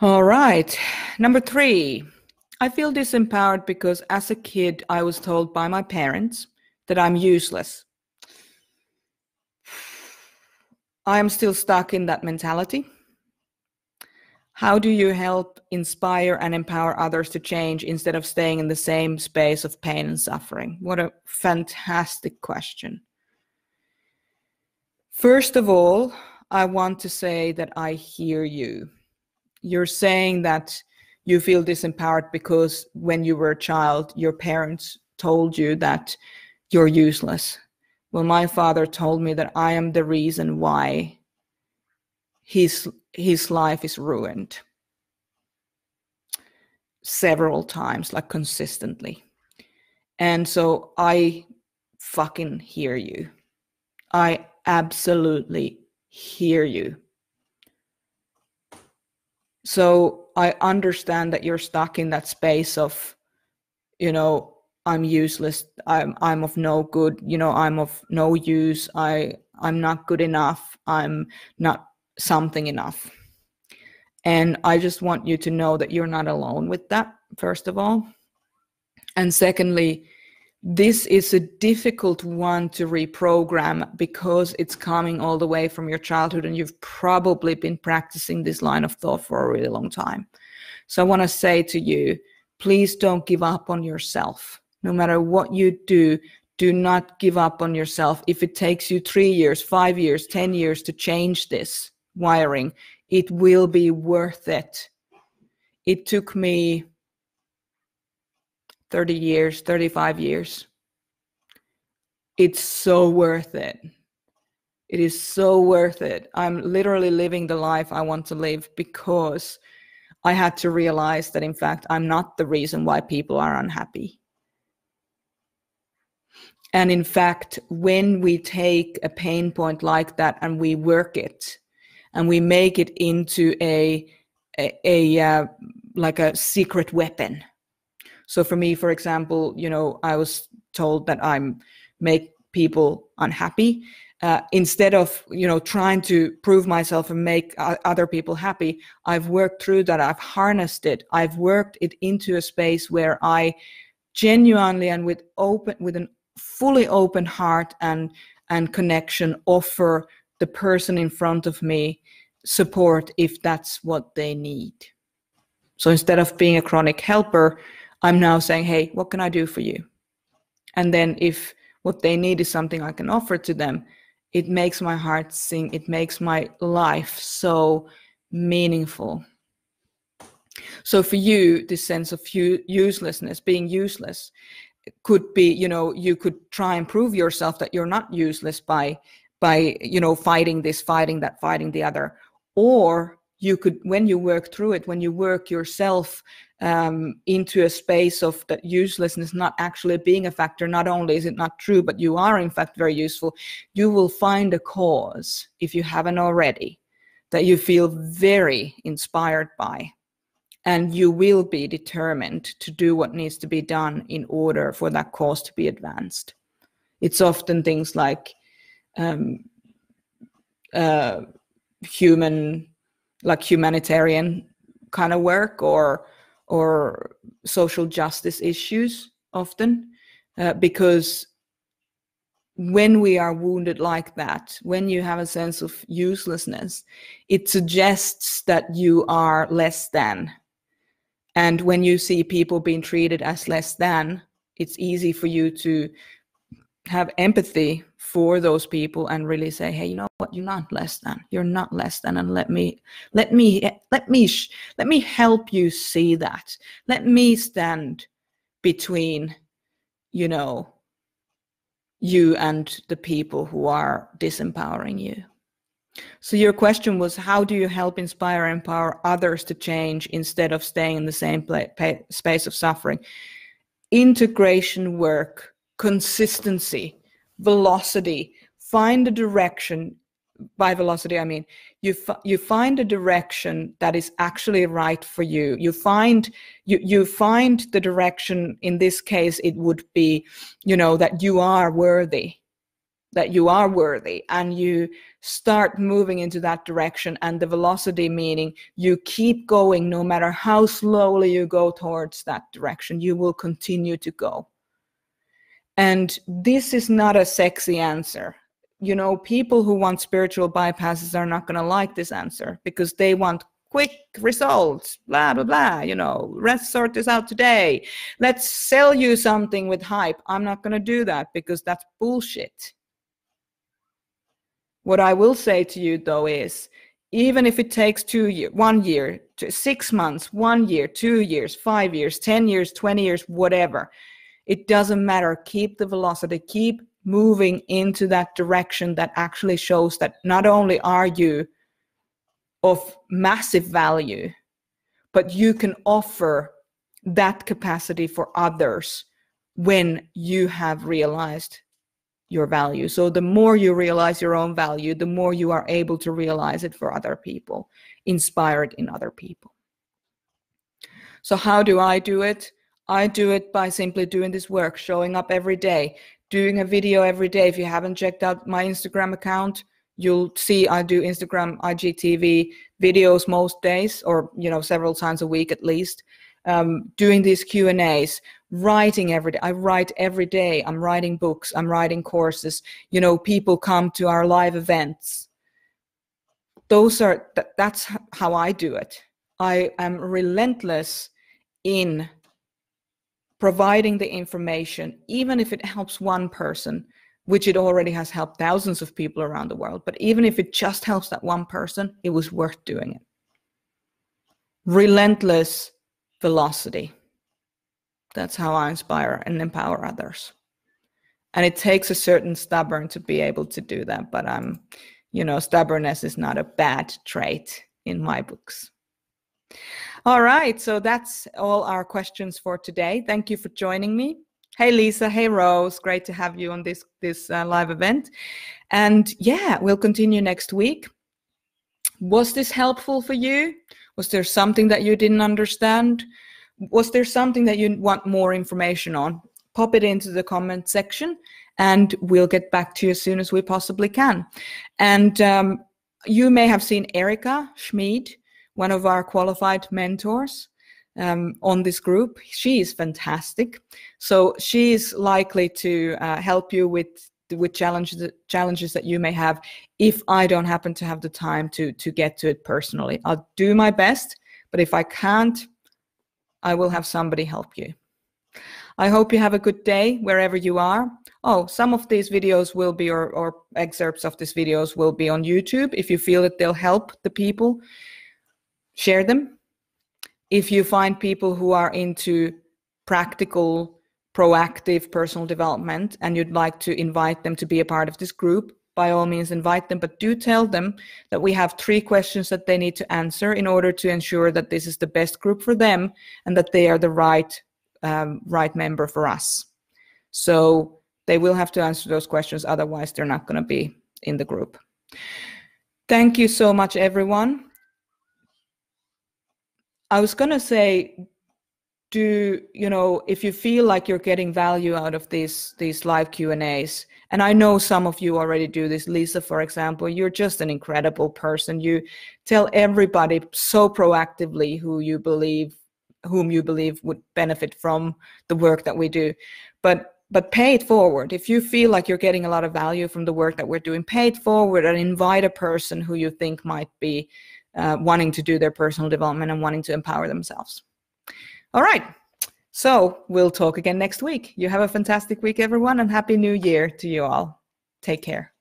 All right. Number 3, I feel disempowered because as a kid, I was told by my parents that I'm useless. I am still stuck in that mentality. How do you help inspire and empower others to change instead of staying in the same space of pain and suffering? What a fantastic question. First of all, I want to say that I hear you. You're saying that you feel disempowered because when you were a child, your parents told you that you're useless. Well, my father told me that I am the reason why his life is ruined several times, like consistently. And so I fucking hear you. I absolutely hear you. So I understand that you're stuck in that space of, I'm useless. I'm of no good. I'm of no use. I'm not good enough. I'm not something enough. And I just want you to know that you're not alone with that, first of all. And secondly, this is a difficult one to reprogram because it's coming all the way from your childhood, and you've probably been practicing this line of thought for a really long time. So I want to say to you, please don't give up on yourself. No matter what you do not give up on yourself. If it takes you 3 years, 5 years, 10 years to change this wiring, it will be worth it. It took me 30 years, 35 years. It's so worth it. It is so worth it. I'm literally living the life I want to live because I had to realize that, in fact, I'm not the reason why people are unhappy. And in fact, when we take a pain point like that and we work it and we make it into a like a secret weapon. So for me, for example, I was told that I'm make people unhappy. Instead of, trying to prove myself and make other people happy, I've worked through that. I've harnessed it. I've worked it into a space where I genuinely and with a fully open heart and connection offer the person in front of me support if that's what they need. So instead of being a chronic helper, I'm now saying, hey, what can I do for you? And then if what they need is something I can offer to them, it makes my heart sing. It makes my life so meaningful. So for you, this sense of uselessness, being useless, could be, you could try and prove yourself that you're not useless by fighting this, fighting that, fighting the other. Or you could, when you work through it, when you work yourself into a space of that uselessness not actually being a factor, not only is it not true, but you are in fact very useful, you will find a cause, if you haven't already, that you feel very inspired by. And you will be determined to do what needs to be done in order for that cause to be advanced. It's often things like humanitarian kind of work or social justice issues often, because when we are wounded like that, when you have a sense of uselessness, it suggests that you are less than. And when you see people being treated as less than, it's easy for you to have empathy for those people and really say, hey, you know what, you're not less than. You're not less than, and let me help you see that. Let me stand between, you and the people who are disempowering you. So your question was, how do you help inspire and empower others to change instead of staying in the same space of suffering? Integration work, consistency, velocity. Find a direction. By velocity, I mean you find a direction that is actually right for you. You find the direction. In this case, it would be, that you are worthy. that you are worthy, and you start moving into that direction. And the velocity meaning you keep going no matter how slowly you go towards that direction, you will continue to go. And this is not a sexy answer. You know, people who want spiritual bypasses are not going to like this answer because they want quick results, blah, blah, blah. You know, let's sort this out today. Let's sell you something with hype. I'm not going to do that because that's bullshit. What I will say to you, though, is even if it takes 2 years, 1 year, 6 months, 1 year, 2 years, 5 years, 10 years, 20 years, whatever, it doesn't matter. Keep the velocity, keep moving into that direction that actually shows that not only are you of massive value, but you can offer that capacity for others when you have realized your value. So the more you realize your own value, the more you are able to realize it for other people, inspired in other people. So how do I do it? I do it by simply doing this work, showing up every day, doing a video every day. If you haven't checked out my Instagram account, you'll see I do Instagram, IGTV videos most days, or, you know, several times a week at least. Doing these Q&As, writing every day. I write every day. I'm writing books. I'm writing courses. You know, people come to our live events. That's how I do it. I am relentless in providing the information, even if it helps one person, which it already has helped thousands of people around the world. But even if it just helps that one person, it was worth doing it. Relentless velocity. That's how I inspire and empower others. And it takes a certain stubborn to be able to do that. But you know, stubbornness is not a bad trait in my books. All right, so that's all our questions for today. Thank you for joining me. Hey, Lisa. Hey, Rose. Great to have you on this live event. And yeah, we'll continue next week. Was this helpful for you? Was there something that you didn't understand? Was there something that you want more information on? Pop it into the comment section and we'll get back to you as soon as we possibly can. And you may have seen Erica Schmid, one of our qualified mentors on this group. She is fantastic. So she is likely to help you with challenges that you may have if I don't happen to have the time to get to it personally. I'll do my best, but if I can't, I will have somebody help you. I hope you have a good day wherever you are. Oh, some of these videos will be, or excerpts of these videos will be on YouTube. If you feel that they'll help the people, share them. If you find people who are into practical, proactive personal development and you'd like to invite them to be a part of this group, by all means invite them, but do tell them that we have 3 questions that they need to answer in order to ensure that this is the best group for them and that they are the right member for us. So they will have to answer those questions, otherwise they're not going to be in the group. Thank you so much, everyone. I was going to say, if you feel like you're getting value out of these live Q&As, and I know some of you already do this, Lisa, for example, you're just an incredible person. You tell everybody so proactively whom you believe would benefit from the work that we do. But pay it forward. If you feel like you're getting a lot of value from the work that we're doing, pay it forward and invite a person who you think might be wanting to do their personal development and wanting to empower themselves. All right, so we'll talk again next week. You have a fantastic week, everyone, and Happy New Year to you all. Take care.